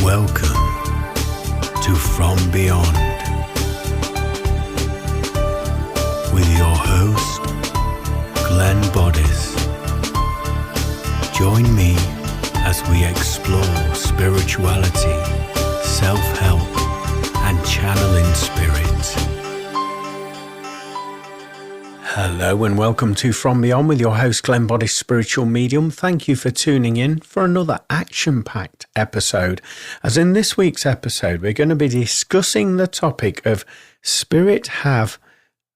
Welcome to From Beyond with your host, Glenn Boddice. Join me as we explore spirituality, self-help, and channeling spirit. Hello and welcome to From Beyond with your host, Glenn Boddice, spiritual medium. Thank you for tuning in for another action-packed episode. As in this week's episode, we're going to be discussing the topic of spirit have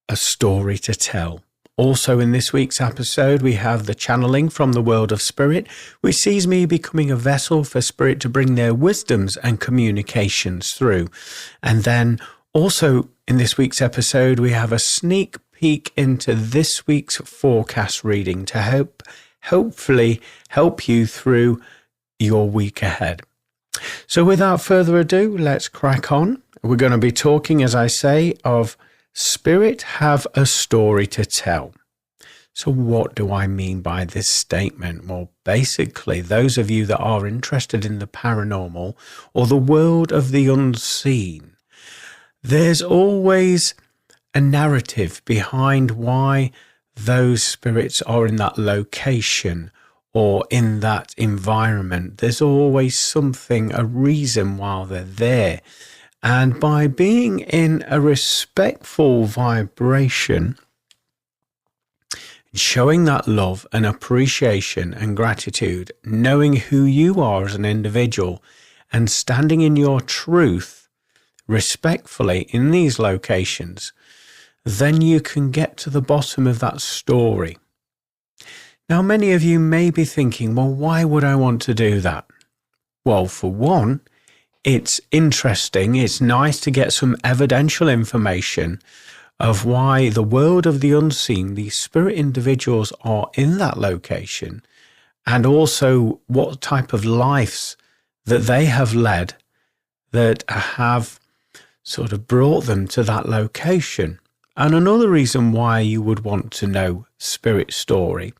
a story to tell. Also in this week's episode, we have the channeling from the world of spirit, which sees me becoming a vessel for spirit to bring their wisdoms and communications through. And then also in this week's episode, we have a sneak peek into this week's forecast reading to hopefully help you through your week ahead. So without further ado, let's crack on. We're going to be talking, as I say, of spirit have a story to tell. So what do I mean by this statement? Well, basically, those of you that are interested in the paranormal or the world of the unseen, there's always a narrative behind why those spirits are in that location or in that environment. There's always something, a reason why they're there. And by being in a respectful vibration, showing that love and appreciation and gratitude, knowing who you are as an individual and standing in your truth respectfully in these locations, then you can get to the bottom of that story. Now, many of you may be thinking, well, why would I want to do that? Well, for one, it's interesting. It's nice to get some evidential information of why the world of the unseen, these spirit individuals are in that location, and also what type of lives that they have led that have sort of brought them to that location. And another reason why you would want to know spirit story.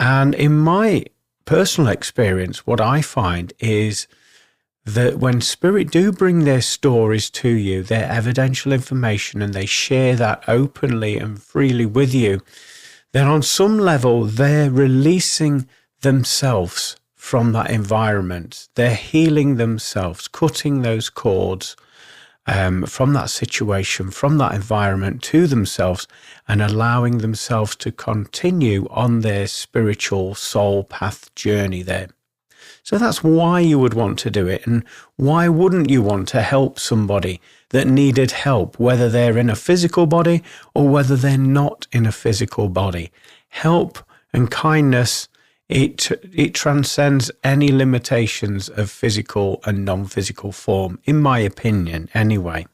And in my personal experience, what I find is that when spirit do bring their stories to you, their evidential information, and they share that openly and freely with you, then on some level, they're releasing themselves from that environment. They're healing themselves, cutting those cords from that situation, from that environment to themselves, and allowing themselves to continue on their spiritual soul path journey there. So that's why you would want to do it. And why wouldn't you want to help somebody that needed help, whether they're in a physical body or whether they're not in a physical body? Help and kindness, it transcends any limitations of physical and non-physical form, in my opinion, anyway.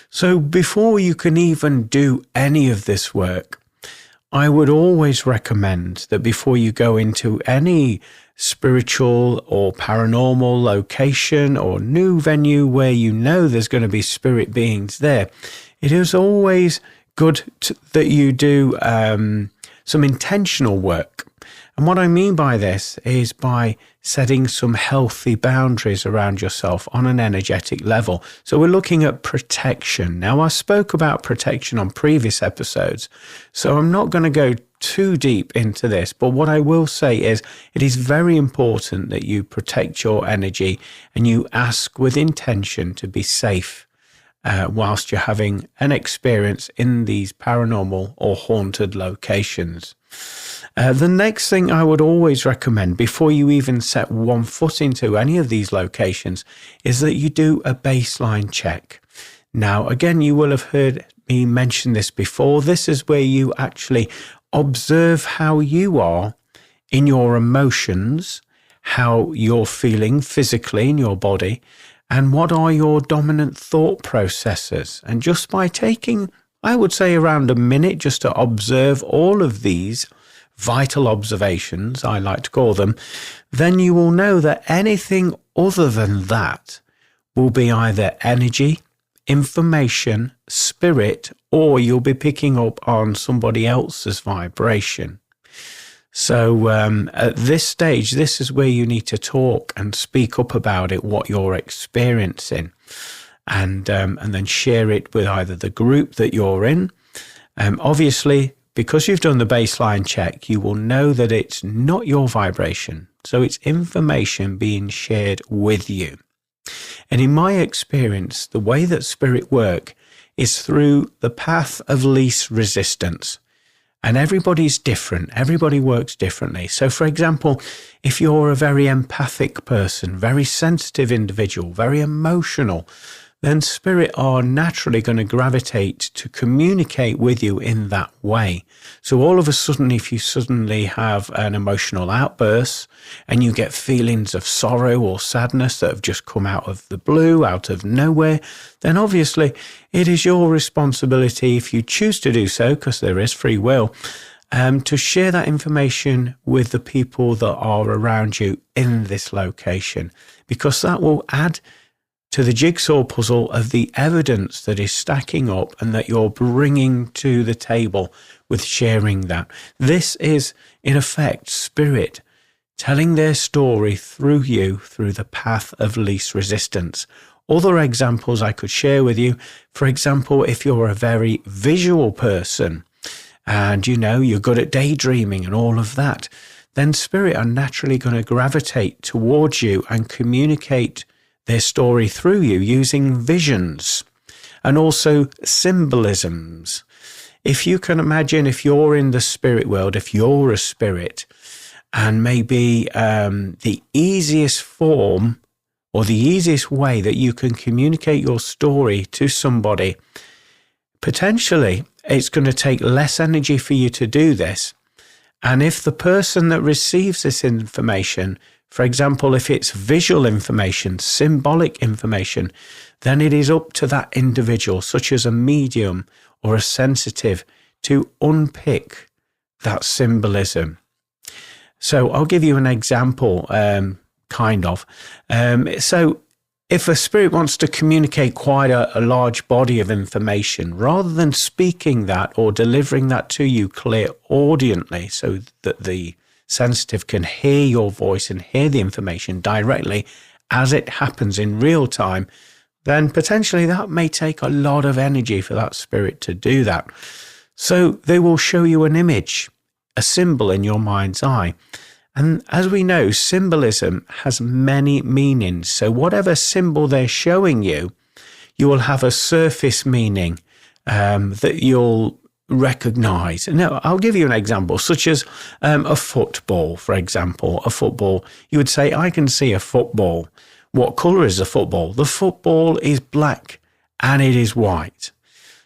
So before you can even do any of this work, I would always recommend that before you go into any spiritual or paranormal location or new venue where you know there's going to be spirit beings there, it is always good that you do some intentional work. And what I mean by this is by setting some healthy boundaries around yourself on an energetic level. So we're looking at protection. Now, I spoke about protection on previous episodes, so I'm not going to go too deep into this. But what I will say is it is very important that you protect your energy and you ask with intention to be safe whilst you're having an experience in these paranormal or haunted locations. The next thing I would always recommend before you even set one foot into any of these locations is that you do a baseline check. Now, again, you will have heard me mention this before. This is where you actually observe how you are in your emotions, how you're feeling physically in your body, and what are your dominant thought processes. And just by taking, I would say, around a minute just to observe all of these vital observations, I like to call them, then you will know that anything other than that will be either energy, information, spirit, or you'll be picking up on somebody else's vibration. So at this stage, this is where you need to talk and speak up about it, what you're experiencing, and then share it with either the group that you're in. Obviously, because you've done the baseline check, you will know that it's not your vibration. So it's information being shared with you. And in my experience, the way that spirit work is through the path of least resistance. And everybody's different. Everybody works differently. So, for example, if you're a very empathic person, very sensitive individual, very emotional, then spirit are naturally going to gravitate to communicate with you in that way. So all of a sudden, if you suddenly have an emotional outburst and you get feelings of sorrow or sadness that have just come out of the blue, out of nowhere, then obviously it is your responsibility, if you choose to do so, because there is free will, to share that information with the people that are around you in this location, because that will add to the jigsaw puzzle of the evidence that is stacking up and that you're bringing to the table with sharing that. This is, in effect, spirit telling their story through you through the path of least resistance. Other examples I could share with you, for example, if you're a very visual person and you're good at daydreaming and all of that, then spirit are naturally going to gravitate towards you and communicate their story through you using visions and also symbolisms. If you can imagine, if you're in the spirit world, if you're a spirit, and maybe the easiest form or the easiest way that you can communicate your story to somebody, potentially it's going to take less energy for you to do this. And if the person that receives this information, for example, if it's visual information, symbolic information, then it is up to that individual, such as a medium or a sensitive, to unpick that symbolism. So I'll give you an example, So if a spirit wants to communicate quite a large body of information, rather than speaking that or delivering that to you clairaudiently so that the sensitive can hear your voice and hear the information directly as it happens in real time, then potentially that may take a lot of energy for that spirit to do that. So they will show you an image, a symbol in your mind's eye. And as we know, symbolism has many meanings. So whatever symbol they're showing you, you will have a surface meaning that you'll recognize. Now, I'll give you an example, such as a football, for example. A football, you would say, I can see a football. What color is the football? The football is black and it is white.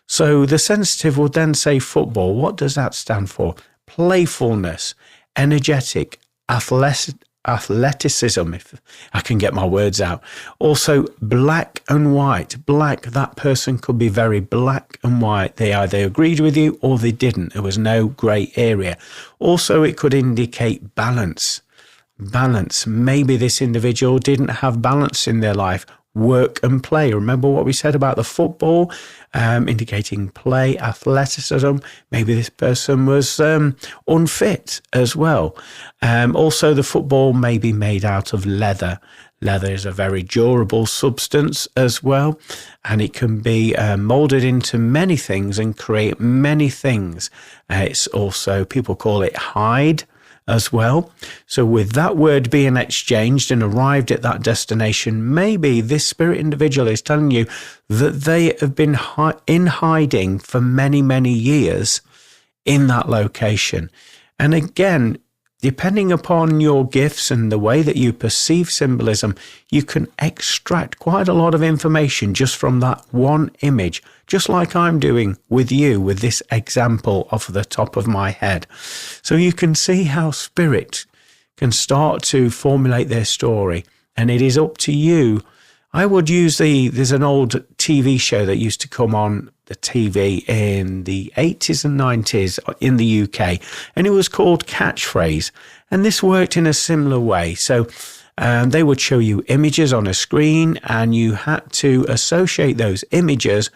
So the sensitive would then say football. What does that stand for? Playfulness, energetic, athleticism, if I can get my words out. Also, black and white. Black, that person could be very black and white. They either agreed with you or they didn't. There was no grey area. Also, it could indicate balance. Balance. Maybe this individual didn't have balance in their life. Work and play. Remember what we said about the football, indicating play, athleticism. Maybe this person was unfit as well. Also, the football may be made out of leather. Leather is a very durable substance as well, and it can be molded into many things and create many things. It's also, people call it hide as well. So with that word being exchanged and arrived at that destination, maybe this spirit individual is telling you that they have been in hiding for many, many years in that location. And again, depending upon your gifts and the way that you perceive symbolism, you can extract quite a lot of information just from that one image, just like I'm doing with you with this example off the top of my head. So you can see how spirit can start to formulate their story, and it is up to you. I would use there's an old TV show that used to come on the TV in the 80s and 90s in the UK, and it was called Catchphrase. And this worked in a similar way. So they would show you images on a screen, and you had to associate those images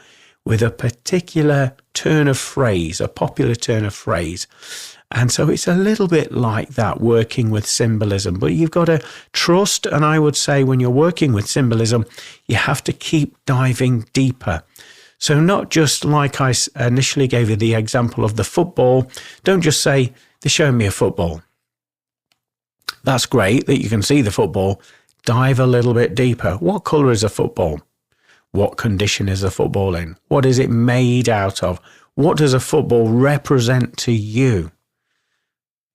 with a particular turn of phrase, a popular turn of phrase. And so it's a little bit like that, working with symbolism. But you've got to trust, and I would say when you're working with symbolism, you have to keep diving deeper. So not just like I initially gave you the example of the football. Don't just say, they're showing me a football. That's great that you can see the football. Dive a little bit deeper. What colour is a football? What condition is a football in? What is it made out of? What does a football represent to you?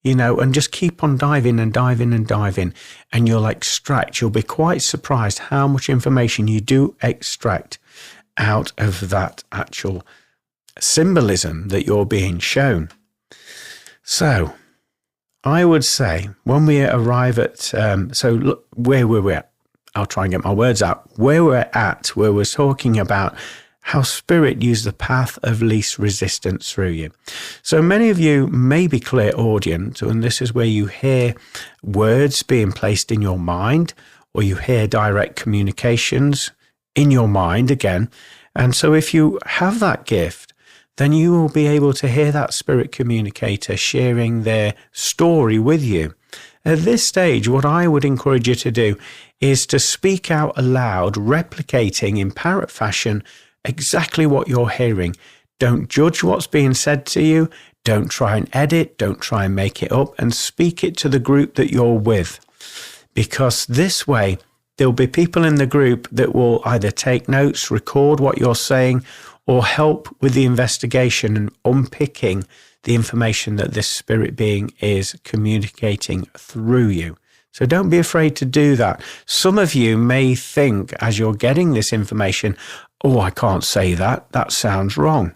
And just keep on diving and diving and diving, and you'll extract. You'll be quite surprised how much information you do extract out of that actual symbolism that you're being shown. So I would say when we arrive at, look, where were we at? I'll try and get my words out. Where we're talking about how Spirit used the path of least resistance through you. So many of you may be clairaudient, and this is where you hear words being placed in your mind, or you hear direct communications in your mind again. And so if you have that gift, then you will be able to hear that spirit communicator sharing their story with you. At this stage, what I would encourage you to do is to speak out aloud, replicating in parrot fashion exactly what you're hearing. Don't judge what's being said to you. Don't try and edit. Don't try and make it up, and speak it to the group that you're with. Because this way, there'll be people in the group that will either take notes, record what you're saying, or help with the investigation and unpicking the information that this spirit being is communicating through you. So don't be afraid to do that. Some of you may think as you're getting this information, oh, I can't say that. That sounds wrong.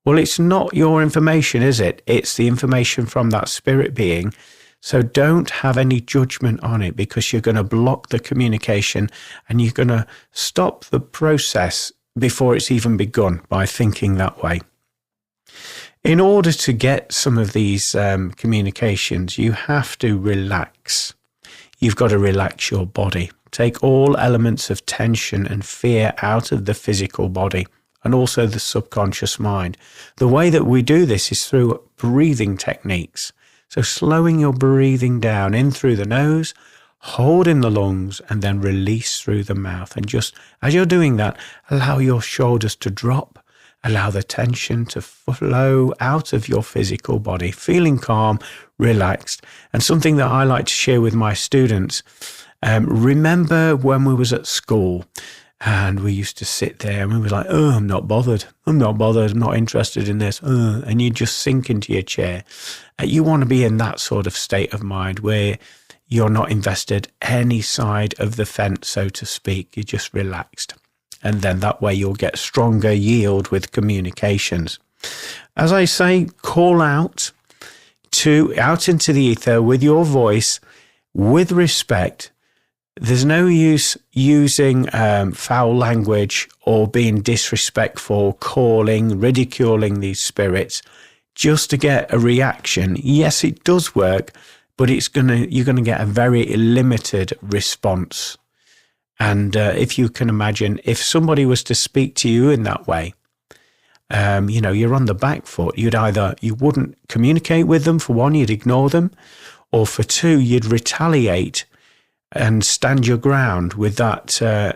Well, it's not your information, is it? It's the information from that spirit being. So don't have any judgment on it, because you're going to block the communication and you're going to stop the process before it's even begun by thinking that way. In order to get some of these communications, you have to relax. You've got to relax your body. Take all elements of tension and fear out of the physical body and also the subconscious mind. The way that we do this is through breathing techniques. So slowing your breathing down in through the nose, hold in the lungs, and then release through the mouth. And just as you're doing that, allow your shoulders to drop. Allow the tension to flow out of your physical body, feeling calm, relaxed. And something that I like to share with my students, remember when we was at school and we used to sit there and we were like, oh, I'm not bothered, I'm not interested in this. And you just sink into your chair. You want to be in that sort of state of mind where you're not invested any side of the fence, so to speak. You're just relaxed. And then that way you'll get stronger yield with communications. As I say, call out into the ether with your voice, with respect. There's no use using foul language or being disrespectful, calling, ridiculing these spirits just to get a reaction. Yes, it does work, but you're gonna get a very limited response. And if you can imagine, if somebody was to speak to you in that way, you're on the back foot. You wouldn't communicate with them. For one, you'd ignore them. Or for two, you'd retaliate and stand your ground with that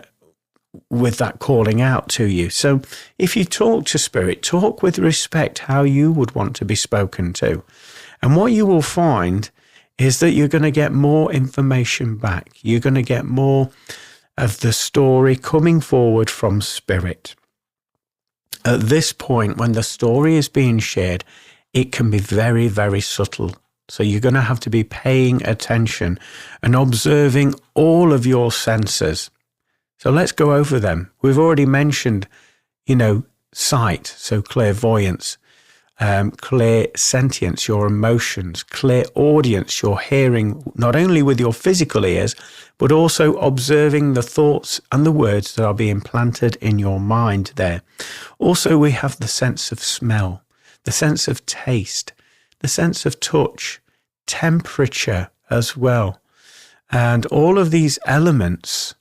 calling out to you. So if you talk to spirit, talk with respect how you would want to be spoken to. And what you will find is that you're going to get more information back. You're going to get more of the story coming forward from spirit. At this point, when the story is being shared, it can be very, very subtle. So you're going to have to be paying attention and observing all of your senses. So let's go over them. We've already mentioned, sight, so clairvoyance, clairsentience, your emotions, clairaudience, your hearing, not only with your physical ears, but also observing the thoughts and the words that are being planted in your mind there. Also, we have the sense of smell, the sense of taste, the sense of touch, temperature as well. And all of these elements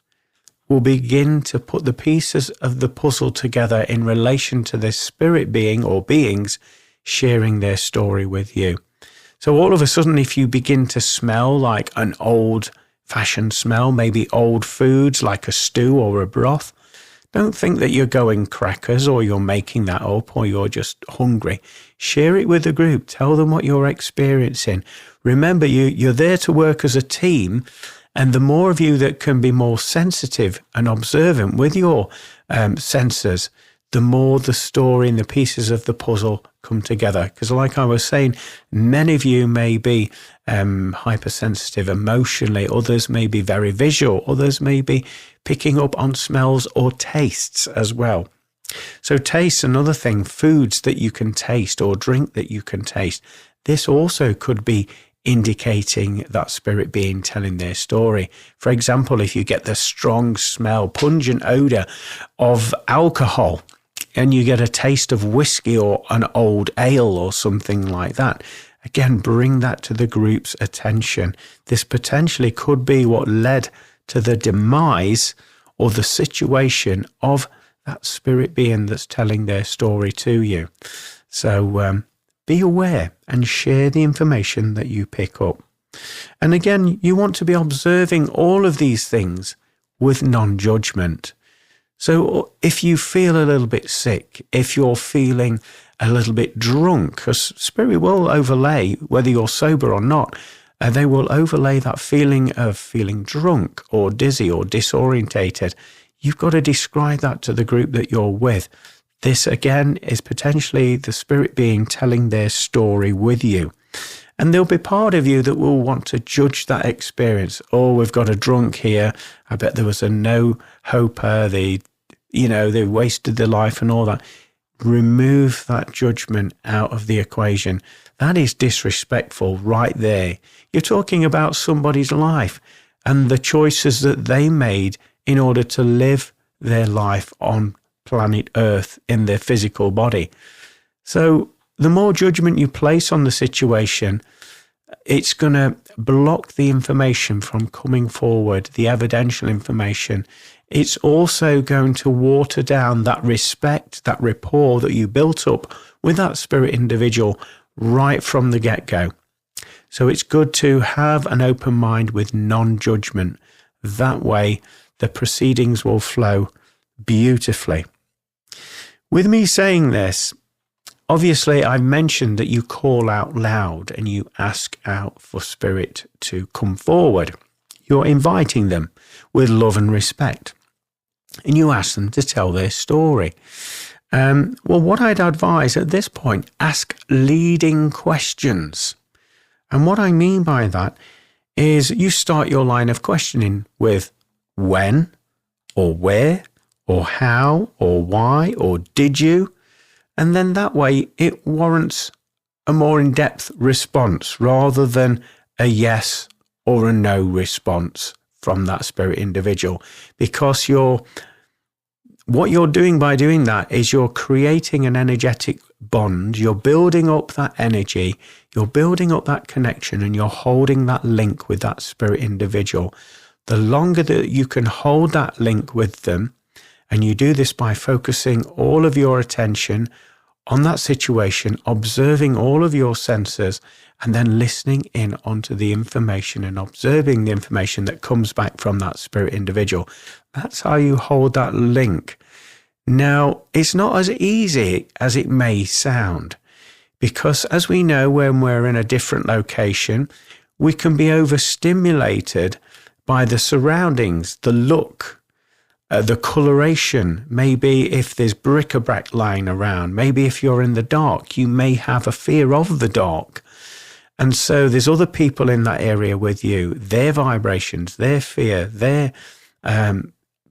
will begin to put the pieces of the puzzle together in relation to this spirit being or beings sharing their story with you. So all of a sudden, if you begin to smell like an old-fashioned smell, maybe old foods like a stew or a broth, don't think that you're going crackers or you're making that up or you're just hungry. Share it with the group. Tell them what you're experiencing. Remember, you're there to work as a team, and the more of you that can be more sensitive and observant with your senses, the more the story and the pieces of the puzzle come together. Because like I was saying, many of you may be hypersensitive emotionally, others may be very visual, others may be picking up on smells or tastes as well. So taste, another thing, foods that you can taste or drink that you can taste. This also could be indicating that spirit being telling their story. For example, if you get the strong smell, pungent odor of alcohol, and you get a taste of whiskey or an old ale or something like that, again, bring that to the group's attention. This potentially could be what led to the demise or the situation of that spirit being that's telling their story to you. So be aware and share the information that you pick up. And again, you want to be observing all of these things with non-judgment. So if you feel a little bit sick, if you're feeling a little bit drunk, because spirit will overlay, whether you're sober or not, they will overlay that feeling of feeling drunk or dizzy or disorientated. You've got to describe that to the group that you're with. This, again, is potentially the spirit being telling their story with you. And there'll be part of you that will want to judge that experience. Oh, we've got a drunk here. I bet there was a no-hoper. They wasted their life and all that. Remove that judgment out of the equation. That is disrespectful right there. You're talking about somebody's life and the choices that they made in order to live their life on planet Earth in their physical body. So the more judgment you place on the situation, it's going to block the information from coming forward, the evidential information. It's also going to water down that respect, that rapport that you built up with that spirit individual right from the get-go. So it's good to have an open mind with non-judgment. That way, the proceedings will flow beautifully. With me saying this, obviously I've mentioned that you call out loud and you ask out for spirit to come forward. You're inviting them with love and respect, and you ask them to tell their story. Well, what I'd advise at this point, ask leading questions. And what I mean by that is you start your line of questioning with when, or where, or how, or why, or did you? And then that way it warrants a more in-depth response rather than a yes or a no response from that spirit individual. Because what you're doing by doing that is you're creating an energetic bond. You're building up that energy. You're building up that connection, and you're holding that link with that spirit individual. The longer that you can hold that link with them, and you do this by focusing all of your attention on that situation, observing all of your senses, and then listening in onto the information and observing the information that comes back from that spirit individual. That's how you hold that link. Now, it's not as easy as it may sound, because as we know, when we're in a different location, we can be overstimulated by the surroundings, the look, the coloration. Maybe if there's bric-a-brac lying around, maybe if you're in the dark, you may have a fear of the dark. And so there's other people in that area with you, their vibrations, their fear, their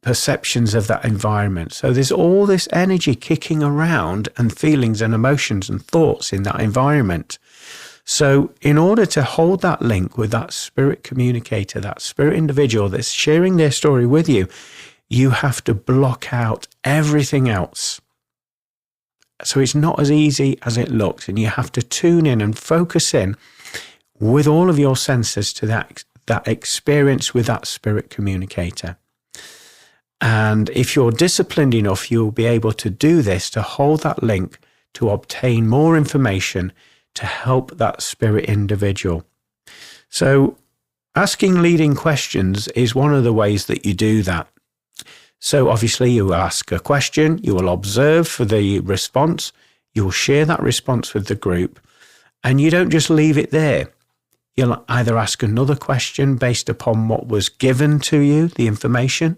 perceptions of that environment. So there's all this energy kicking around and feelings and emotions and thoughts in that environment. So in order to hold that link with that spirit communicator, that spirit individual that's sharing their story with you, you have to block out everything else. So it's not as easy as it looks, and you have to tune in and focus in with all of your senses to that experience with that spirit communicator. And if you're disciplined enough, you'll be able to do this, to hold that link, to obtain more information, to help that spirit individual. So asking leading questions is one of the ways that you do that. So obviously you will ask a question, you will observe for the response, you will share that response with the group, and you don't just leave it there. You'll either ask another question based upon what was given to you, the information,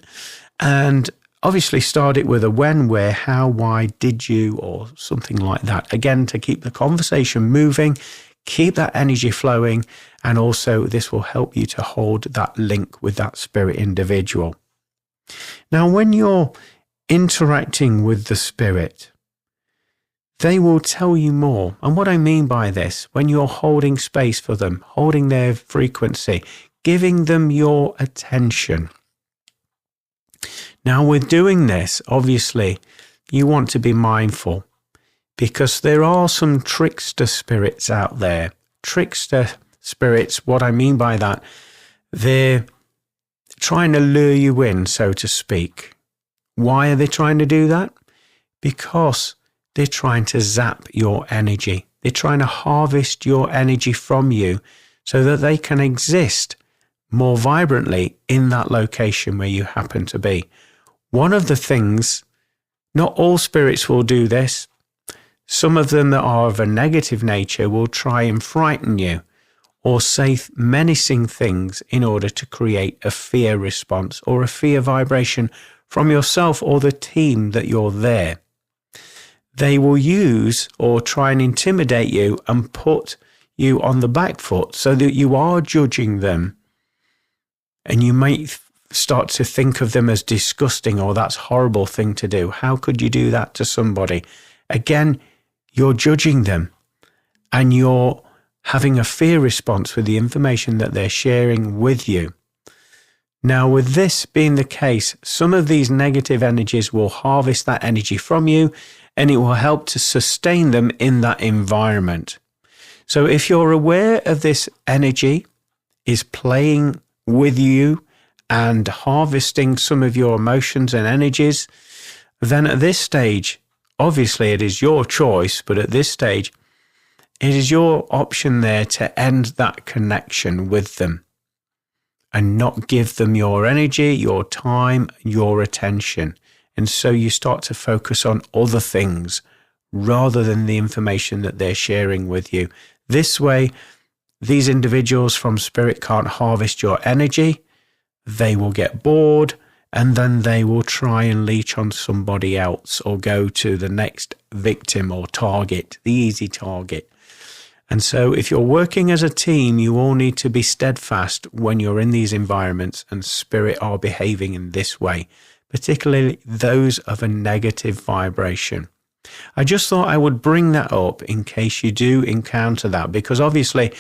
and obviously start it with a when, where, how, why, did you, or something like that. Again, to keep the conversation moving, keep that energy flowing, and also this will help you to hold that link with that spirit individual. Now, when you're interacting with the spirit, they will tell you more. And what I mean by this, when you're holding space for them, holding their frequency, giving them your attention. Now, with doing this, obviously, you want to be mindful, because there are some trickster spirits out there. Trickster spirits, what I mean by that, they're trying to lure you in, so to speak. Why are they trying to do that? Because they're trying to zap your energy. They're trying to harvest your energy from you so that they can exist more vibrantly in that location where you happen to be. One of the things, not all spirits will do this. Some of them that are of a negative nature will try and frighten you or say menacing things in order to create a fear response or a fear vibration from yourself or the team that you're there. They will use or try and intimidate you and put you on the back foot so that you are judging them, and you might start to think of them as disgusting, or that's a horrible thing to do. How could you do that to somebody? Again, you're judging them and you're having a fear response with the information that they're sharing with you. Now, with this being the case, some of these negative energies will harvest that energy from you, and it will help to sustain them in that environment. So if you're aware of this energy is playing with you and harvesting some of your emotions and energies, then at this stage, obviously it is your choice, but at this stage, it is your option there to end that connection with them and not give them your energy, your time, your attention. And so you start to focus on other things rather than the information that they're sharing with you. This way, these individuals from spirit can't harvest your energy. They will get bored, and then they will try and leech on somebody else or go to the next victim or target, the easy target. And so if you're working as a team, you all need to be steadfast when you're in these environments and spirit are behaving in this way, particularly those of a negative vibration. I just thought I would bring that up in case you do encounter that, because obviously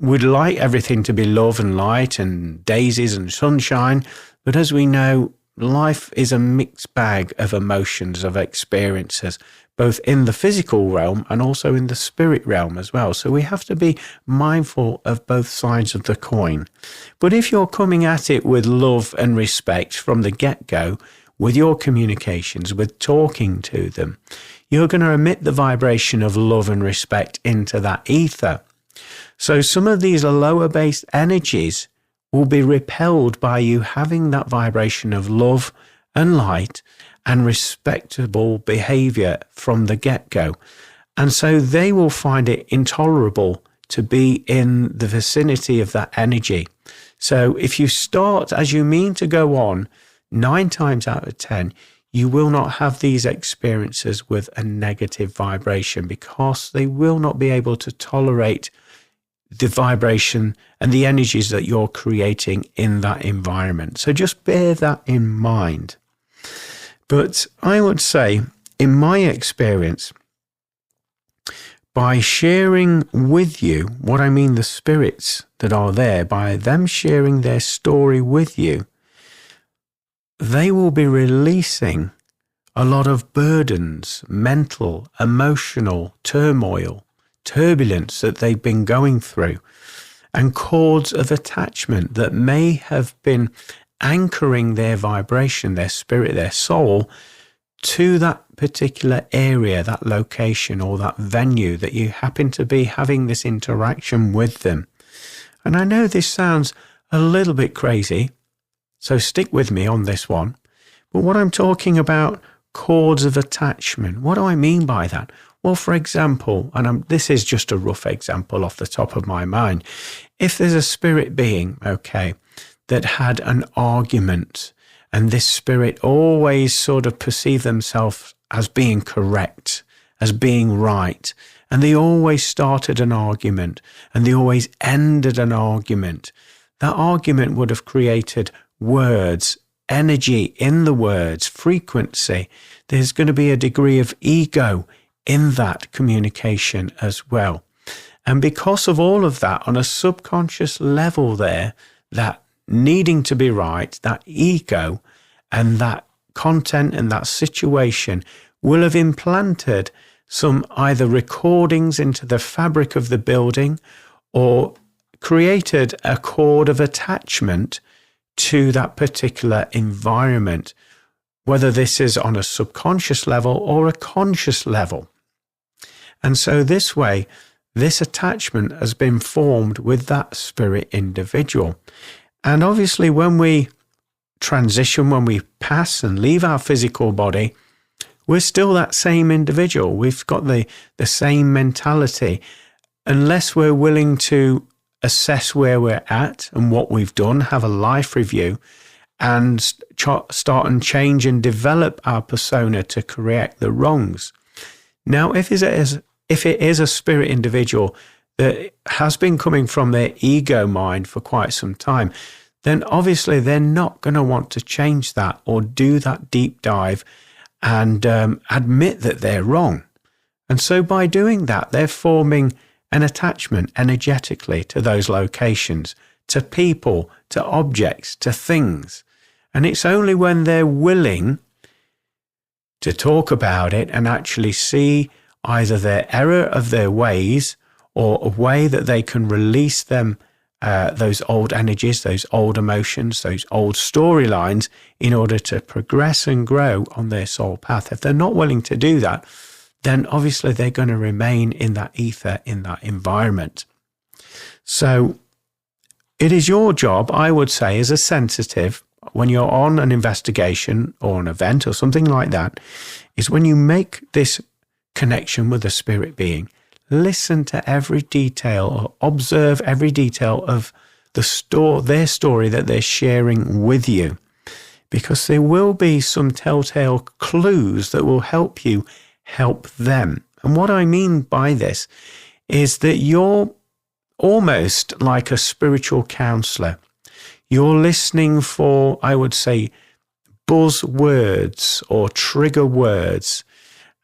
we'd like everything to be love and light and daisies and sunshine, but as we know, life is a mixed bag of emotions, of experiences, both in the physical realm and also in the spirit realm as well. So we have to be mindful of both sides of the coin. But if you're coming at it with love and respect from the get-go, with your communications, with talking to them, you're going to emit the vibration of love and respect into that ether. So some of these lower-based energies will be repelled by you having that vibration of love and light and respectable behavior from the get-go. And so they will find it intolerable to be in the vicinity of that energy. So if you start as you mean to go on, 9 times out of 10, you will not have these experiences with a negative vibration, because they will not be able to tolerate the vibration and the energies that you're creating in that environment. So just bear that in mind. But I would say, in my experience, by sharing with you, what I mean the spirits that are there, by them sharing their story with you, they will be releasing a lot of burdens, mental, emotional turmoil, turbulence that they've been going through, and cords of attachment that may have been anchoring their vibration, their spirit, their soul, to that particular area, that location, or that venue that you happen to be having this interaction with them. And I know this sounds a little bit crazy, so stick with me on this one. But what I'm talking about, cords of attachment, what do I mean by that? Well, for example, and this is just a rough example off the top of my mind, if there's a spirit being, okay, that had an argument, and this spirit always sort of perceive themselves as being correct, as being right, and they always started an argument, and they always ended an argument, that argument would have created words, energy in the words, frequency. There's going to be a degree of ego in that communication as well. And because of all of that, on a subconscious level there, that needing to be right, that ego and that content and that situation will have implanted some either recordings into the fabric of the building or created a cord of attachment to that particular environment, whether this is on a subconscious level or a conscious level. And so this way, this attachment has been formed with that spirit individual. And obviously when we transition, when we pass and leave our physical body, we're still that same individual. We've got the same mentality, unless we're willing to assess where we're at and what we've done, have a life review, and start and change and develop our persona to correct the wrongs. Now, if it is a spirit individual that has been coming from their ego mind for quite some time, then obviously they're not going to want to change that or do that deep dive and admit that they're wrong. And so by doing that, they're forming an attachment energetically to those locations, to people, to objects, to things. And it's only when they're willing to talk about it and actually see either their error of their ways or a way that they can release them, those old energies, those old emotions, those old storylines in order to progress and grow on their soul path. If they're not willing to do that, then obviously they're going to remain in that ether, in that environment. So it is your job, I would say, as a sensitive, when you're on an investigation or an event or something like that, is when you make this connection with a spirit being, listen to every detail or observe every detail of their story that they're sharing with you, because there will be some telltale clues that will help you help them. And what I mean by this is that you're almost like a spiritual counselor. You're listening for, I would say, buzzwords or trigger words.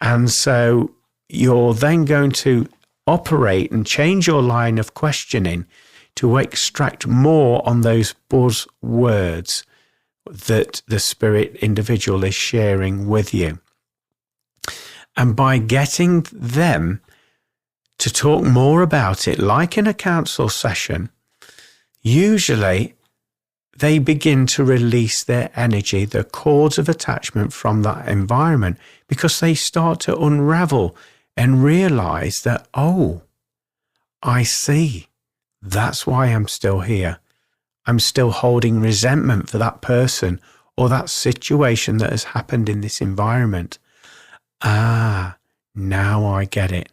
And so you're then going to operate and change your line of questioning to extract more on those buzzwords that the spirit individual is sharing with you. And by getting them to talk more about it, like in a counsel session, usually they begin to release their energy, the cords of attachment from that environment, because they start to unravel and realize that, oh, I see. That's why I'm still here. I'm still holding resentment for that person or that situation that has happened in this environment. Ah, now I get it.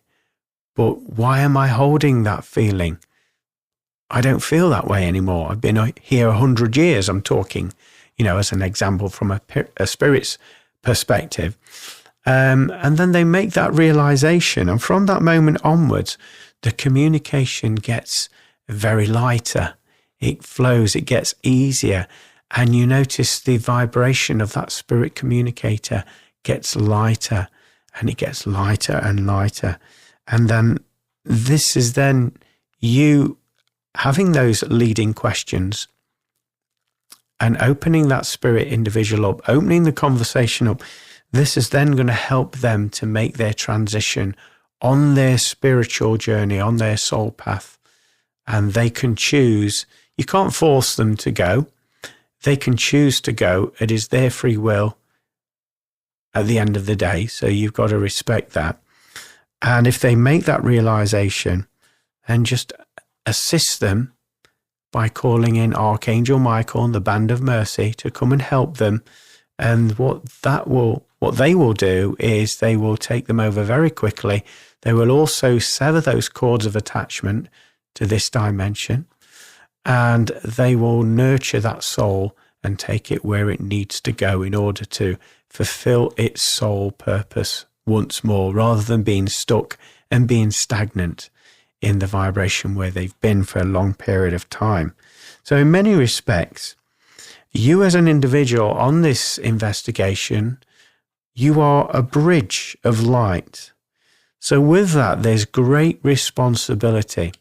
But why am I holding that feeling? I don't feel that way anymore. I've been here 100 years. I'm talking, as an example from a spirit's perspective. And then they make that realization. And from that moment onwards, the communication gets very lighter. It flows, it gets easier. And you notice the vibration of that spirit communicator gets lighter, and it gets lighter and lighter. And then this is then you having those leading questions and opening that spirit individual up, opening the conversation up. This is then going to help them to make their transition on their spiritual journey, on their soul path. And they can choose. You can't force them to go. They can choose to go. It is their free will. at the end of the day. So you've got to respect that. And if they make that realization, then just assist them by calling in Archangel Michael and the Band of Mercy to come and help them. And what they will do is they will take them over very quickly. They will also sever those cords of attachment to this dimension, and they will nurture that soul and take it where it needs to go in order to fulfill its soul purpose once more, rather than being stuck and being stagnant in the vibration where they've been for a long period of time. So in many respects, you as an individual on this investigation, you are a bridge of light. So with that, there's great responsibility.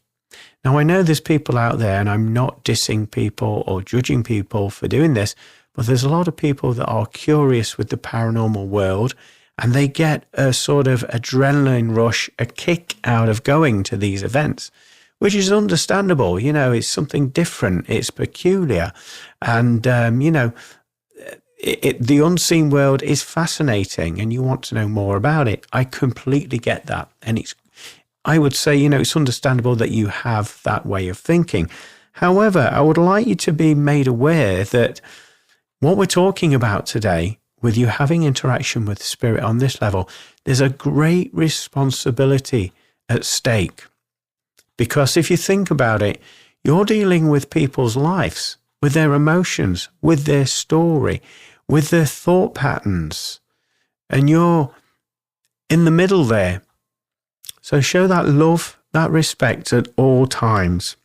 Now, I know there's people out there, and I'm not dissing people or judging people for doing this, but there's a lot of people that are curious with the paranormal world, and they get a sort of adrenaline rush, a kick out of going to these events, which is understandable. You know, it's something different, it's peculiar. And, you know, the unseen world is fascinating and you want to know more about it. I completely get that. And I would say, you know, it's understandable that you have that way of thinking. However, I would like you to be made aware that what we're talking about today, with you having interaction with spirit on this level, there's a great responsibility at stake. Because if you think about it, you're dealing with people's lives, with their emotions, with their story, with their thought patterns, and you're in the middle there. So show that love, that respect at all times,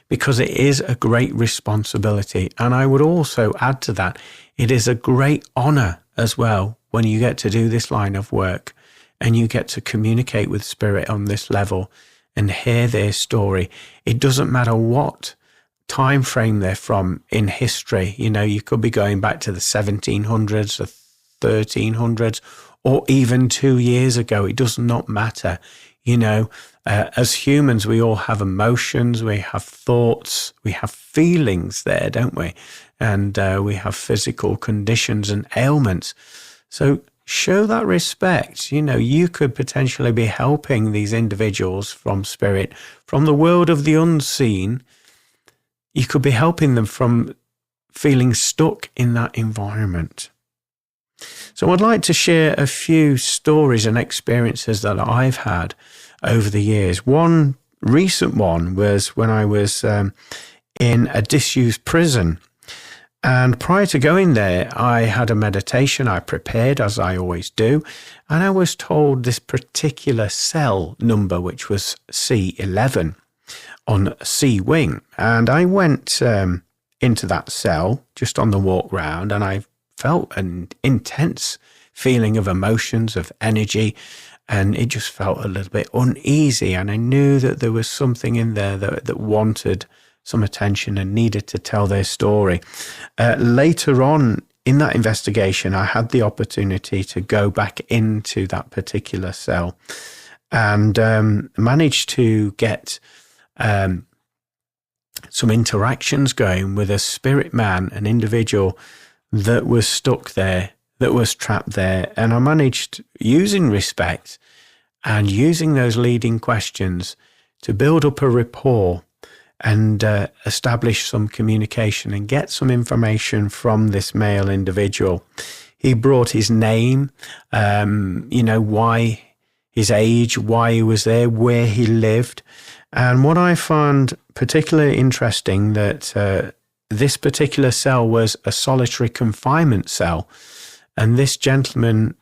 because it is a great responsibility. And I would also add to that, it is a great honor as well when you get to do this line of work and you get to communicate with spirit on this level and hear their story. It doesn't matter what time frame they're from in history. You know, you could be going back to the 1700s, the 1300s, or even 2 years ago. It does not matter. You know, as humans, we all have emotions, we have thoughts, we have feelings there, don't we? And we have physical conditions and ailments. So show that respect. You know, you could potentially be helping these individuals from spirit, from the world of the unseen. You could be helping them from feeling stuck in that environment. So I'd like to share a few stories and experiences that I've had over the years. One recent one was when I was in a disused prison. And prior to going there, I had a meditation. I prepared, as I always do. And I was told this particular cell number, which was C11 on C wing. And I went into that cell just on the walk round, and I felt an intense feeling of emotions, of energy, and it just felt a little bit uneasy. And I knew that there was something in there that wanted some attention and needed to tell their story. Later on in that investigation, I had the opportunity to go back into that particular cell and managed to get some interactions going with a spirit man, an individual that was stuck there, that was trapped there. And I managed, using respect and using those leading questions, to build up a rapport and establish some communication and get some information from this male individual. He brought his name, you know, why, his age, why he was there, where he lived. And what I found particularly interesting, that this particular cell was a solitary confinement cell. And this gentleman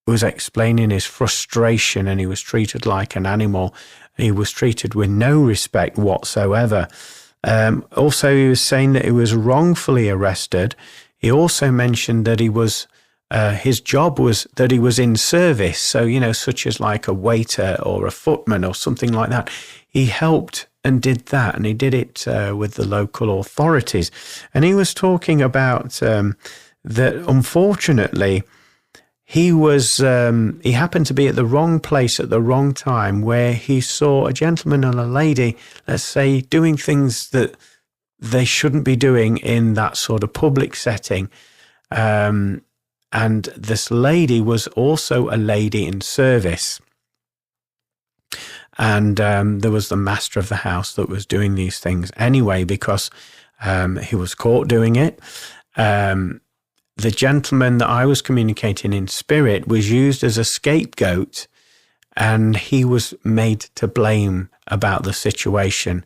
was explaining his frustration, and he was treated like an animal. He was treated with no respect whatsoever. Also, he was saying that he was wrongfully arrested. He also mentioned that he was, his job was that he was in service. So, you know, such as like a waiter or a footman or something like that. He helped and did that, and he did it with the local authorities. And he was talking about that, unfortunately, he happened to be at the wrong place at the wrong time, where he saw a gentleman and a lady, let's say, doing things that they shouldn't be doing in that sort of public setting. And And this lady was also a lady in service. And there was the master of the house that was doing these things anyway, because he was caught doing it. The gentleman that I was communicating in spirit was used as a scapegoat, and he was made to blame about the situation.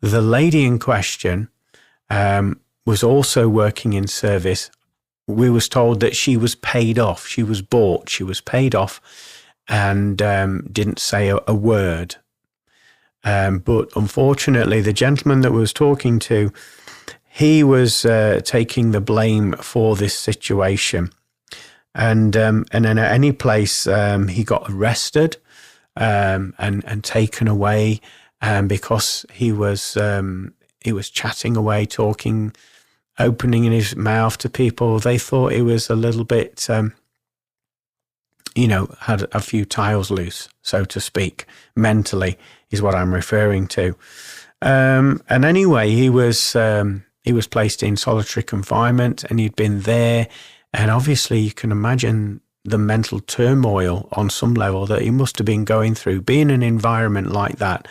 The lady in question was also working in service. We was told that she was paid off. She was bought. She was paid off and didn't say a word. But unfortunately, the gentleman that we was talking to, he was taking the blame for this situation. And then at any place, he got arrested and taken away because he was chatting away, talking, opening in his mouth to people. They thought he was a little bit, had a few tiles loose, so to speak, mentally is what I'm referring to. And anyway, he was placed in solitary confinement, and he'd been there. And obviously you can imagine the mental turmoil on some level that he must have been going through, being in an environment like that,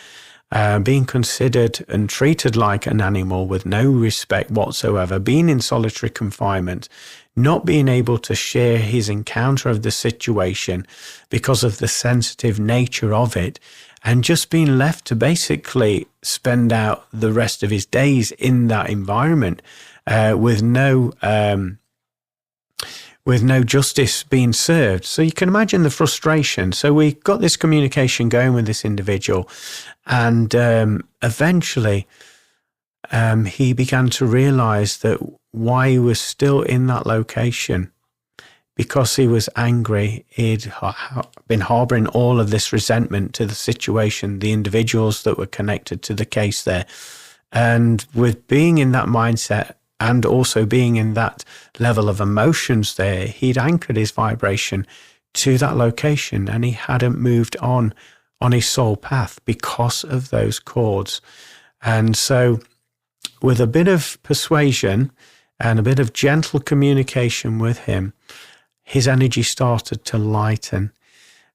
being considered and treated like an animal with no respect whatsoever, being in solitary confinement, not being able to share his encounter of the situation because of the sensitive nature of it, and just being left to basically spend out the rest of his days in that environment with no justice being served. So you can imagine the frustration. So we got this communication going with this individual, and eventually he began to realize that why he was still in that location, because he was angry. He'd been harboring all of this resentment to the situation, the individuals that were connected to the case there. And with being in that mindset, and also being in that level of emotions there, he'd anchored his vibration to that location, and he hadn't moved on his soul path because of those cords. And so with a bit of persuasion and a bit of gentle communication with him, his energy started to lighten.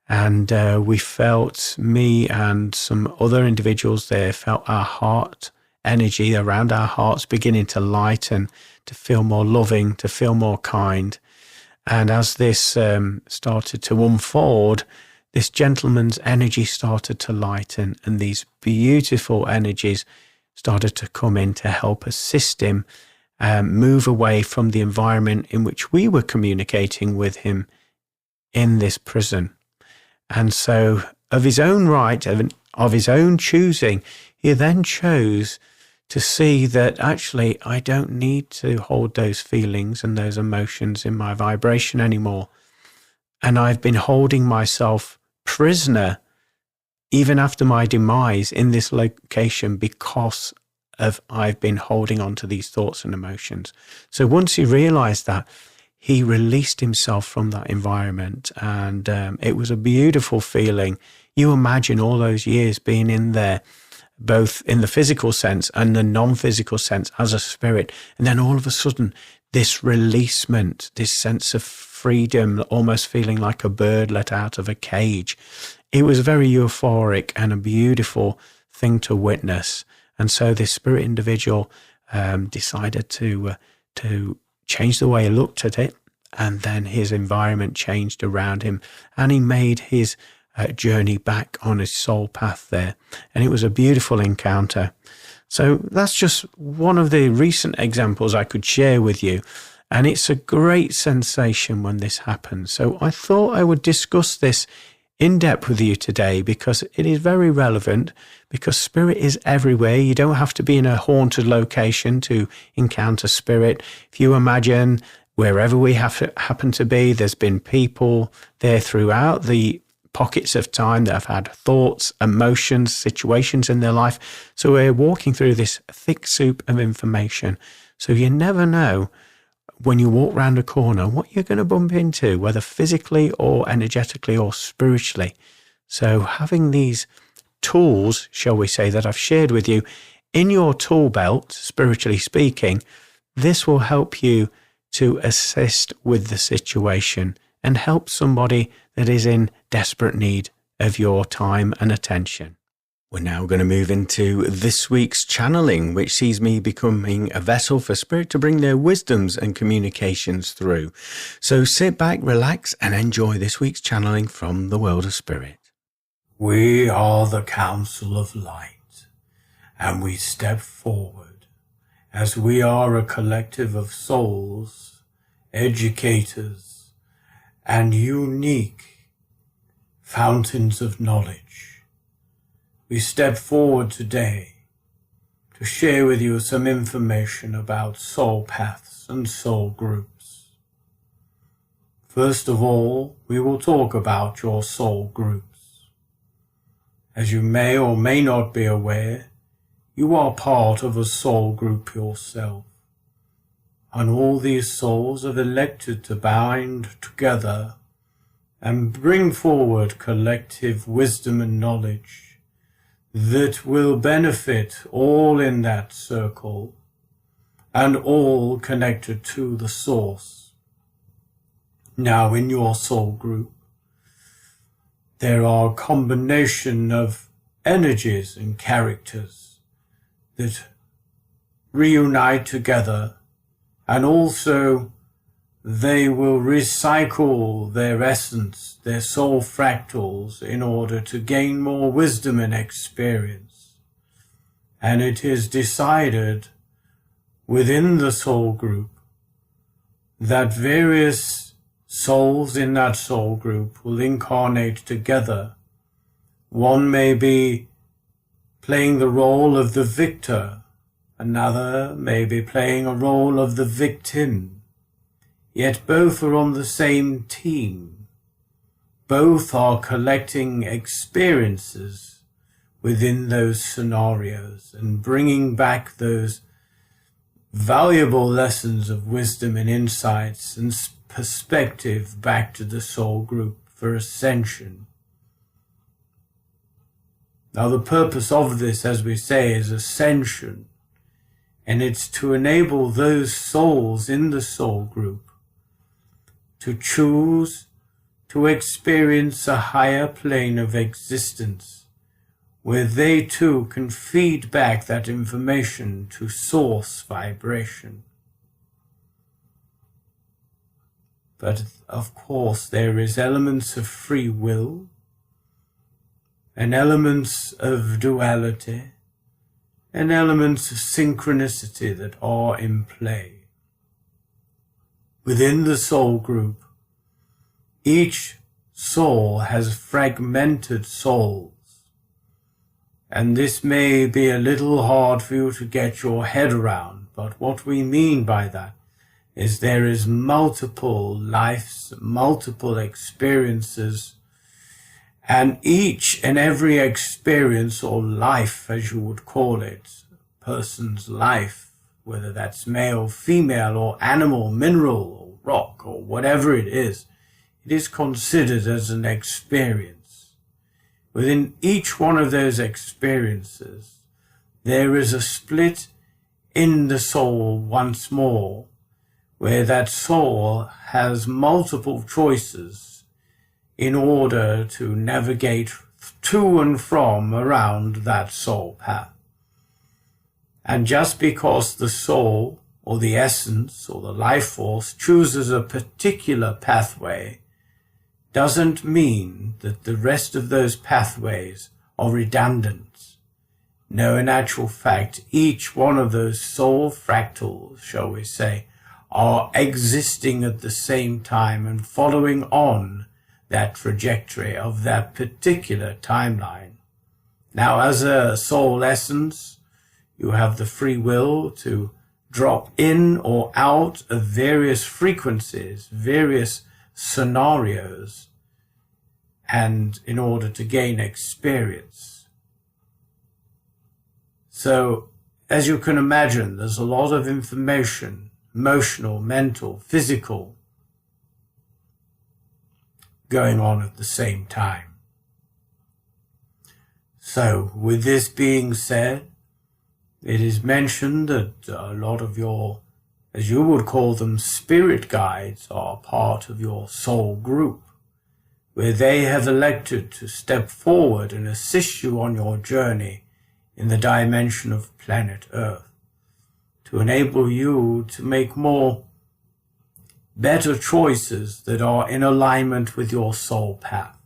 And we felt, me and some other individuals there felt our heart energy around our hearts beginning to lighten, to feel more loving, to feel more kind. And as this started to unfold, this gentleman's energy started to lighten, and these beautiful energies started to come in to help assist him move away from the environment in which we were communicating with him in this prison. And so of his own right, of his own choosing, he then chose to see that actually I don't need to hold those feelings and those emotions in my vibration anymore. And I've been holding myself prisoner even after my demise in this location because of I've been holding on to these thoughts and emotions. So once he realized that, he released himself from that environment, and it was a beautiful feeling. You imagine all those years being in there, both in the physical sense and the non-physical sense as a spirit. And then all of a sudden, this releasement, this sense of freedom, almost feeling like a bird let out of a cage. It was very euphoric and a beautiful thing to witness. And so this spirit individual decided to change the way he looked at it. And then his environment changed around him, and he made his journey back on his soul path there. And it was a beautiful encounter. So that's just one of the recent examples I could share with you. And it's a great sensation when this happens. So I thought I would discuss this in depth with you today because it is very relevant, because spirit is everywhere. You don't have to be in a haunted location to encounter spirit. If you imagine wherever we happen to be, there's been people there throughout the pockets of time that have had thoughts, emotions, situations in their life. So we're walking through this thick soup of information. So you never know when you walk around a corner what you're going to bump into, whether physically or energetically or spiritually. So having these tools, shall we say, that I've shared with you in your tool belt, spiritually speaking, this will help you to assist with the situation and help somebody that is in desperate need of your time and attention. We're now going to move into this week's channeling, which sees me becoming a vessel for Spirit to bring their wisdoms and communications through. So sit back, relax, and enjoy this week's channeling from the world of Spirit. We are the Council of Light, and we step forward as we are a collective of souls, educators, and unique fountains of knowledge. We step forward today to share with you some information about soul paths and soul groups. First of all, we will talk about your soul groups. As you may or may not be aware, you are part of a soul group yourself, and all these souls have elected to bind together and bring forward collective wisdom and knowledge that will benefit all in that circle and all connected to the source. Now, in your soul group, there are a combination of energies and characters that reunite together, and also they will recycle their essence, their soul fractals, in order to gain more wisdom and experience. And it is decided within the soul group that various souls in that soul group will incarnate together. One may be playing the role of the victor, another may be playing a role of the victim. Yet both are on the same team. Both are collecting experiences within those scenarios and bringing back those valuable lessons of wisdom and insights and perspective back to the soul group for ascension. Now, the purpose of this, as we say, is ascension, and it's to enable those souls in the soul group to choose to experience a higher plane of existence, where they too can feed back that information to source vibration. But of course there is elements of free will and elements of duality and elements of synchronicity that are in play. Within the soul group, each soul has fragmented souls, and this may be a little hard for you to get your head around, but what we mean by that is there is multiple lives, multiple experiences, and each and every experience or life, as you would call it, person's life, whether that's male, female, or animal, mineral, or rock, or whatever it is considered as an experience. Within each one of those experiences, there is a split in the soul once more, where that soul has multiple choices in order to navigate to and from around that soul path. And just because the soul, or the essence, or the life force chooses a particular pathway, doesn't mean that the rest of those pathways are redundant. No, in actual fact, each one of those soul fractals, shall we say, are existing at the same time and following on that trajectory of that particular timeline. Now, as a soul essence, you have the free will to drop in or out of various frequencies, various scenarios, and in order to gain experience. So, as you can imagine, there's a lot of information, emotional, mental, physical, going on at the same time. So, with this being said, it is mentioned that a lot of your as you would call them, spirit guides, are part of your soul group, where they have elected to step forward and assist you on your journey in the dimension of planet Earth, to enable you to make better choices that are in alignment with your soul path.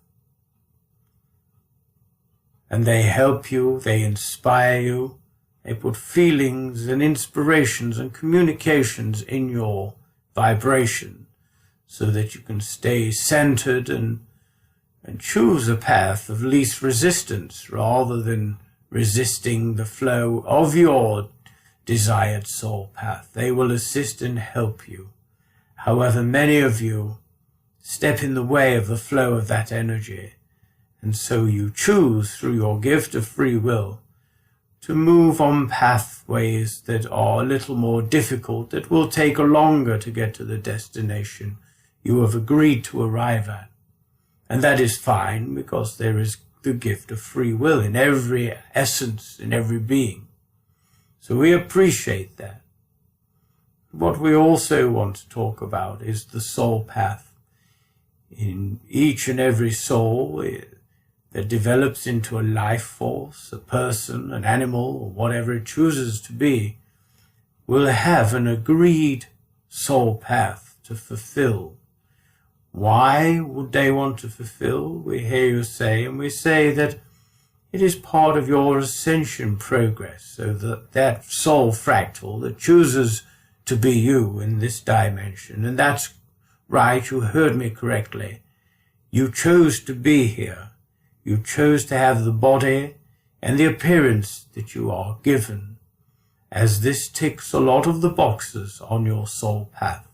And they help you, they inspire you, they put feelings and inspirations and communications in your vibration so that you can stay centered and choose a path of least resistance rather than resisting the flow of your desired soul path. They will assist and help you. However, many of you step in the way of the flow of that energy, and so you choose through your gift of free will to move on pathways that are a little more difficult, that will take longer to get to the destination you have agreed to arrive at. And that is fine, because there is the gift of free will in every essence, in every being. So we appreciate that. What we also want to talk about is the soul path. In each and every soul that develops into a life force, a person, an animal, or whatever it chooses to be, will have an agreed soul path to fulfill. Why would they want to fulfill? We hear you say, and we say that it is part of your ascension progress, so that soul fractal that chooses to be you in this dimension. And that's right, you heard me correctly. You chose to be here. You chose to have the body and the appearance that you are given, as this ticks a lot of the boxes on your soul path.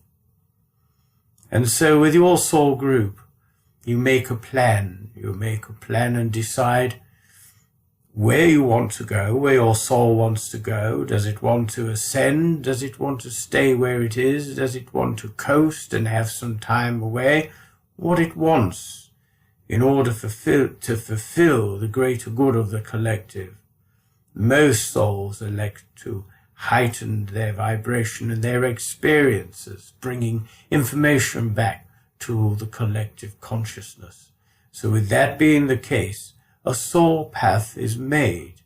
And so with your soul group, you make a plan. You make a plan and decide where you want to go, where your soul wants to go. Does it want to ascend? Does it want to stay where it is? Does it want to coast and have some time away? What it wants in order to fulfill the greater good of the collective. Most souls elect to heighten their vibration and their experiences, bringing information back to the collective consciousness. So with that being the case, a soul path is made,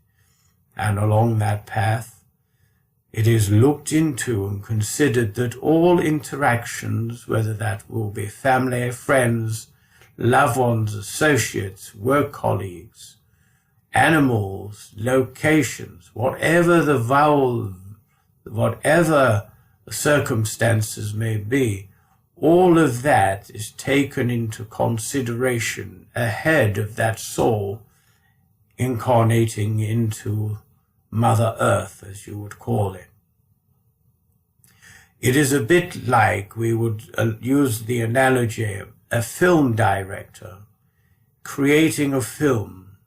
and along that path it is looked into and considered that all interactions, whether that will be family, friends, loved ones, associates, work colleagues, animals, locations, whatever whatever the circumstances may be, all of that is taken into consideration ahead of that soul incarnating into Mother Earth, as you would call it. It is a bit like, we would use the analogy of a film director creating a film.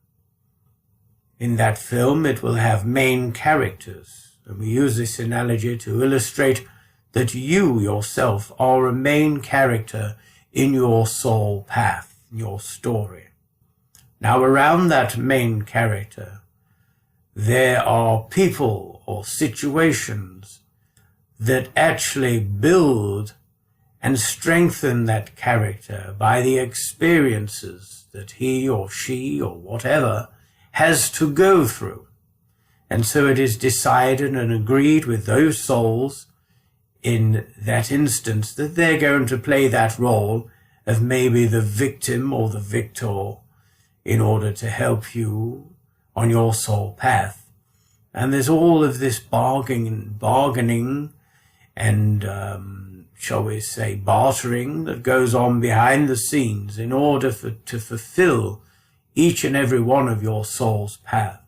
In that film, it will have main characters. And we use this analogy to illustrate that you yourself are a main character in your soul path, in your story. Now, around that main character, there are people or situations that actually build and strengthen that character by the experiences that he or she or whatever has to go through. And so it is decided and agreed with those souls in that instance that they're going to play that role of maybe the victim or the victor in order to help you on your soul path. And there's all of this bargaining and, shall we say, bartering that goes on behind the scenes in order to fulfill each and every one of your soul's path.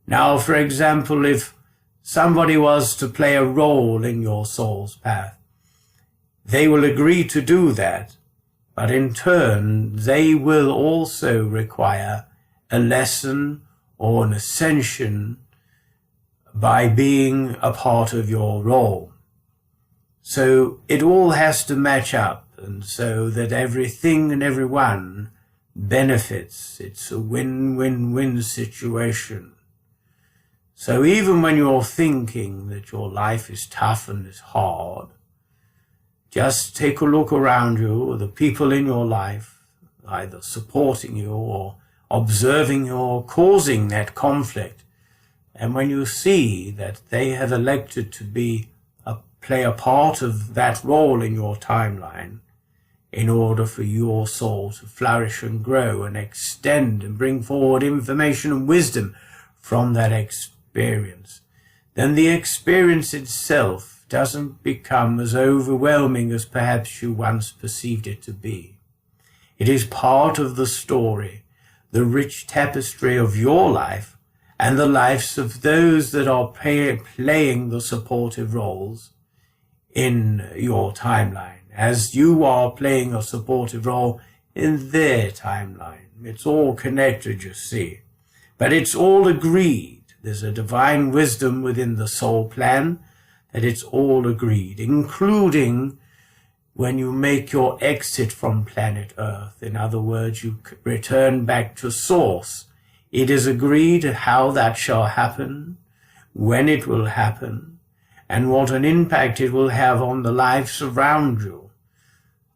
Now, for example, if somebody was to play a role in your soul's path, they will agree to do that, but in turn, they will also require a lesson or an ascension by being a part of your role. So it all has to match up, and so that everything and everyone benefits. It's a win-win-win situation. So even when you're thinking that your life is tough and is hard, just take a look around you, the people in your life, either supporting you or observing you or causing that conflict. And when you see that they have elected to play a part of that role in your timeline, in order for your soul to flourish and grow and extend and bring forward information and wisdom from that experience, then the experience itself doesn't become as overwhelming as perhaps you once perceived it to be. It is part of the story, the rich tapestry of your life and the lives of those that are playing the supportive roles in your timeline, as you are playing a supportive role in their timeline. It's all connected, you see. But it's all agreed. There's a divine wisdom within the soul plan that it's all agreed, including when you make your exit from planet Earth. In other words, you return back to source. It is agreed how that shall happen, when it will happen, and what an impact it will have on the lives around you.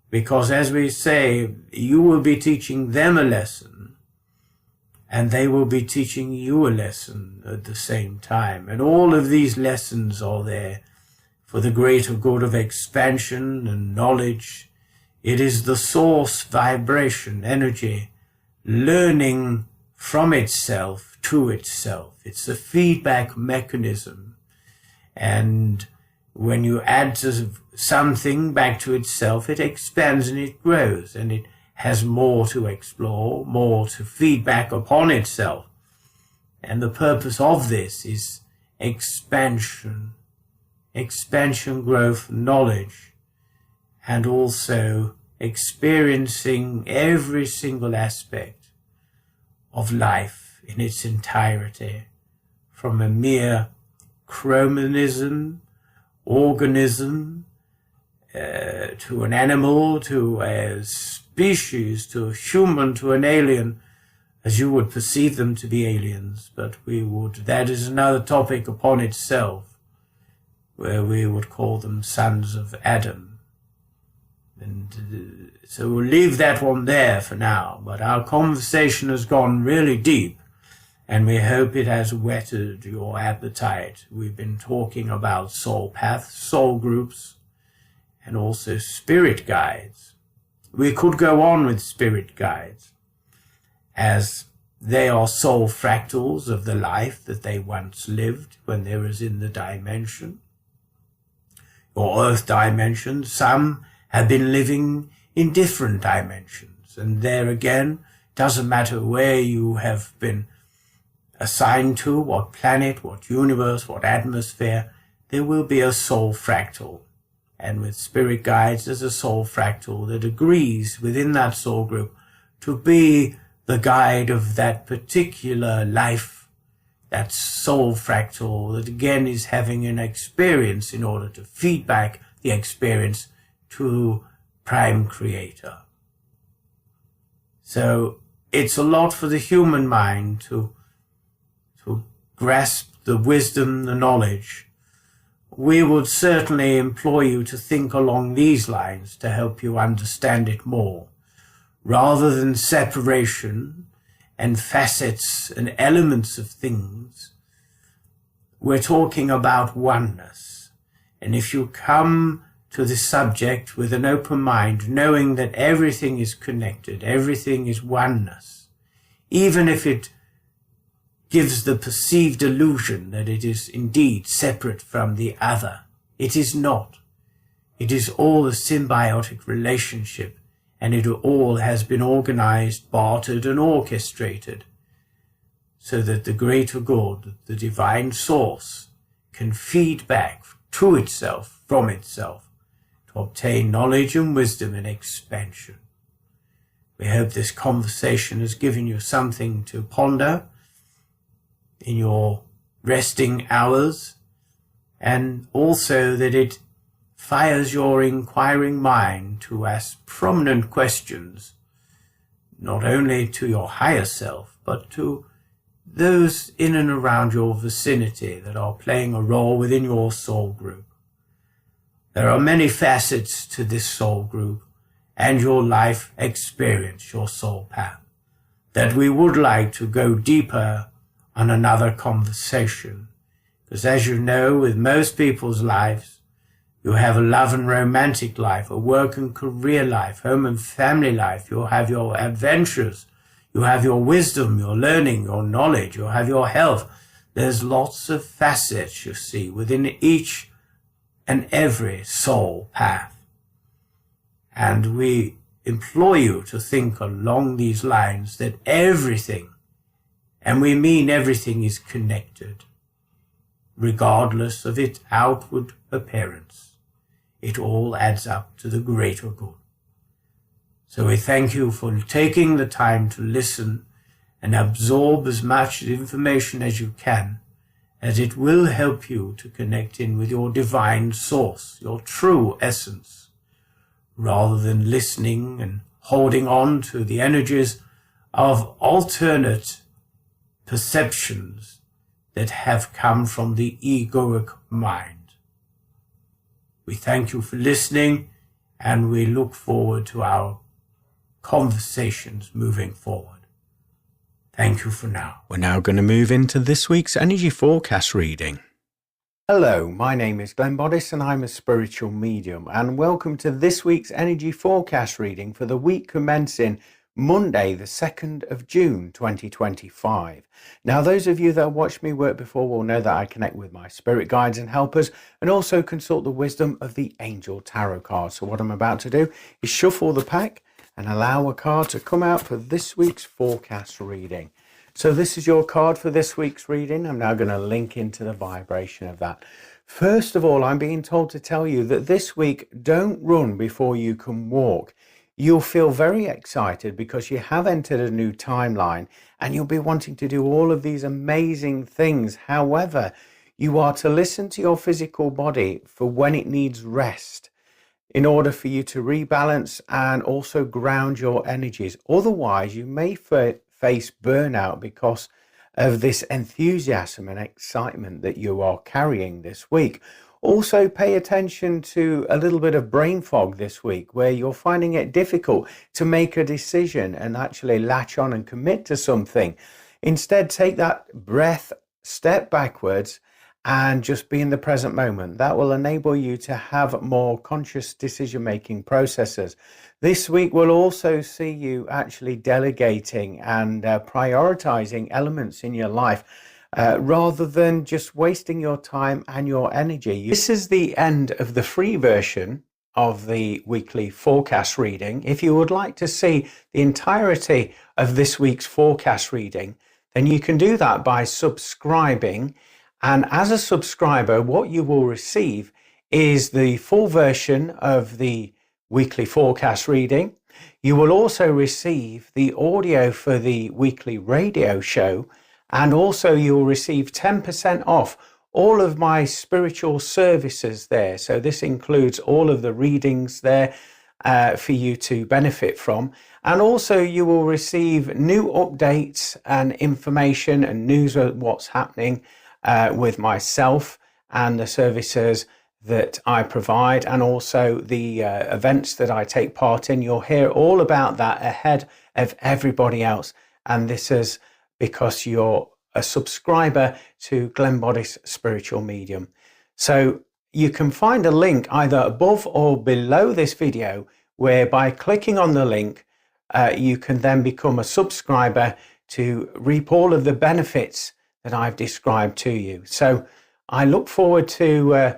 Because as we say, you will be teaching them a lesson, and they will be teaching you a lesson at the same time. And all of these lessons are there for the greater good of expansion and knowledge. It is the source vibration, energy, learning from itself to itself. It's a feedback mechanism. And when you add something back to itself, it expands and it grows, and it has more to explore, more to feedback upon itself. And the purpose of this is expansion, growth, knowledge, and also experiencing every single aspect of life in its entirety, from a mere chromonism, organism, to an animal, to a species, to a human, to an alien, as you would perceive them to be aliens. But that is another topic upon itself, where we would call them sons of Adam. And so we'll leave that one there for now, but our conversation has gone really deep, and we hope it has whetted your appetite. We've been talking about soul paths, soul groups, and also spirit guides. We could go on with spirit guides, as they are soul fractals of the life that they once lived when they was in the dimension, or earth dimension. Some have been living in different dimensions, and there again, doesn't matter where you have been assigned to, what planet, what universe, what atmosphere, there will be a soul fractal. And with spirit guides, there's a soul fractal that agrees within that soul group to be the guide of that particular life, that soul fractal that again is having an experience in order to feedback the experience to Prime Creator. So it's a lot for the human mind to grasp the wisdom, the knowledge. We would certainly employ you to think along these lines to help you understand it more, rather than separation and facets and elements of things. We're talking about oneness. And if you come to this subject with an open mind, knowing that everything is connected, everything is oneness, even if it gives the perceived illusion that it is indeed separate from the other, it is not. It is all a symbiotic relationship, and it all has been organized, bartered, and orchestrated, so that the greater good, the divine source, can feed back to itself, from itself, to obtain knowledge and wisdom and expansion. We hope this conversation has given you something to ponder in your resting hours, and also that it fires your inquiring mind to ask prominent questions, not only to your higher self, but to those in and around your vicinity that are playing a role within your soul group. There are many facets to this soul group and your life experience, your soul path, that we would like to go deeper on another conversation. Because as you know, with most people's lives, you have a love and romantic life, a work and career life, home and family life. You'll have your adventures. You have your wisdom, your learning, your knowledge. You'll have your health. There's lots of facets, you see, within each and every soul path. And we implore you to think along these lines that everything, and we mean everything, is connected, regardless of its outward appearance. It all adds up to the greater good. So we thank you for taking the time to listen and absorb as much information as you can, as it will help you to connect in with your divine source, your true essence, rather than listening and holding on to the energies of alternate perceptions that have come from the egoic mind. We thank you for listening, and we look forward to our conversations moving forward. Thank you for now. We're now going to move into this week's energy forecast reading. Hello, my name is Glenn Boddice and I'm a spiritual medium, and welcome to this week's energy forecast reading for the week commencing Monday the 2nd of June 2025. Now, those of you that have watched me work before will know that I connect with my spirit guides and helpers and also consult the wisdom of the angel tarot cards. So what I'm about to do is shuffle the pack and allow a card to come out for this week's forecast reading. So this is your card for this week's reading. I'm now going to link into the vibration of that. First of all, I'm being told to tell you that this week, don't run before you can walk. You'll feel very excited because you have entered a new timeline and you'll be wanting to do all of these amazing things. However, you are to listen to your physical body for when it needs rest, in order for you to rebalance and also ground your energies. Otherwise, you may face burnout because of this enthusiasm and excitement that you are carrying this week. Also, pay attention to a little bit of brain fog this week, where you're finding it difficult to make a decision and actually latch on and commit to something. Instead, take that breath, step backwards, and just be in the present moment. That will enable you to have more conscious decision-making processes. This week will also see you actually delegating and prioritizing elements in your life rather than just wasting your time and your energy. This is the end of the free version of the weekly forecast reading. If you would like to see the entirety of this week's forecast reading, then you can do that by subscribing. And as a subscriber, what you will receive is the full version of the weekly forecast reading. You will also receive the audio for the weekly radio show, and also you'll receive 10% off all of my spiritual services there. So this includes all of the readings there for you to benefit from. And also you will receive new updates and information and news of what's happening with myself and the services that I provide, and also the events that I take part in. You'll hear all about that ahead of everybody else, and this is because you're a subscriber to Glenn Boddice Spiritual Medium. So you can find a link either above or below this video, where by clicking on the link you can then become a subscriber to reap all of the benefits that I've described to you. So I look forward to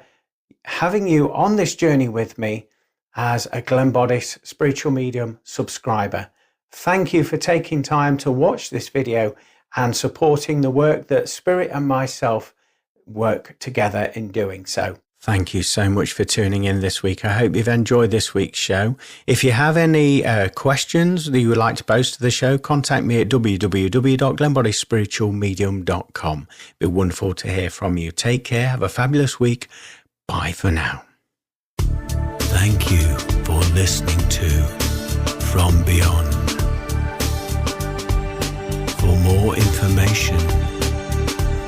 having you on this journey with me as a Glenn Boddice Spiritual Medium subscriber. Thank you for taking time to watch this video and supporting the work that Spirit and myself work together in doing so. Thank you so much for tuning in this week. I hope you've enjoyed this week's show. If you have any questions that you would like to post to the show, contact me at www.glennboddicespiritualmedium.com. It'd be wonderful to hear from you. Take care. Have a fabulous week. Bye for now. Thank you for listening to From Beyond. For more information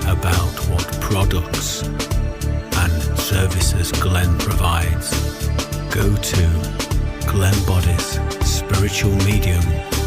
about what products and services Glenn provides, go to glennboddice spiritualmedium.com.